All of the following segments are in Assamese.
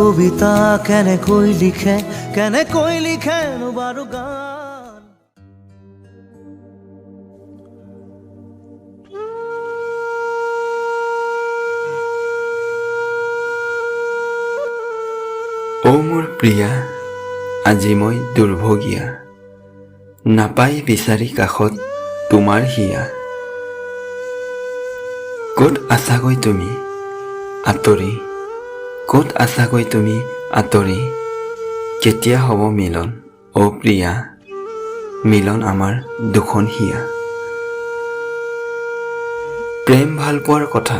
কবিতা কেনেকৈ লিখে বাৰু গান। অ মোৰ প্ৰিয়া, আজি মই দুৰ্ভগীয়া, নাপাই বিচাৰি কাষত তোমাৰ হিয়া। ক'ত আছাগৈ তুমি আঁতৰি, ক'ত আছাগৈ তুমি আঁতৰি, কেতিয়া হ'ব মিলন অ প্ৰিয়া, মিলন আমাৰ দুখন হিয়া। প্ৰেম ভাল পোৱাৰ কথা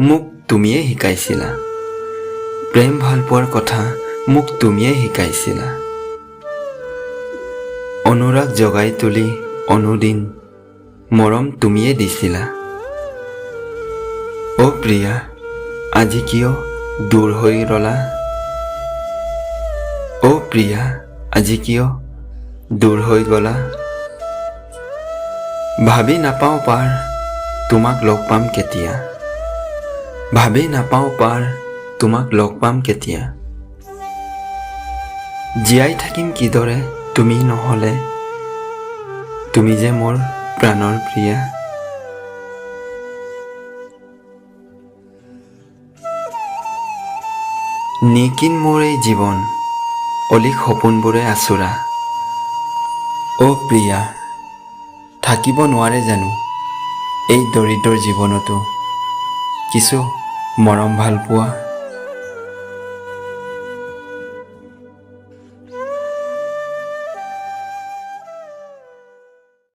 মোক তুমিয়ে শিকাইছিলা, প্ৰেম ভাল পোৱাৰ কথা মোক তুমিয়ে শিকাইছিলা। অনুৰাগ জগাই তুলি অনুদিন মৰম তুমিয়ে দিছিলা। অ প্ৰিয়া, আজি কিয় দূৰ হৈ ৰলা, অ প্ৰিয়া, আজি কিয় দূৰ হৈ গলা। ভাবি নাপাওঁ পাৰ তোমাক লগ পাম কেতিয়া, ভাবি নাপাওঁ পাৰ তোমাক লগ পাম কেতিয়া। জীয়াই থাকিম কিদৰে তুমি নহ'লে, তুমি যে মোৰ প্ৰাণৰ প্ৰিয়া। নিকিন মোৰ এই জীৱন অলিক সপোনবোৰে আচোৰা। অ প্ৰিয়া, থাকিব নোৱাৰে জানো এই দৰিদ্ৰ জীৱনতো কিছু মৰম ভাল পোৱা।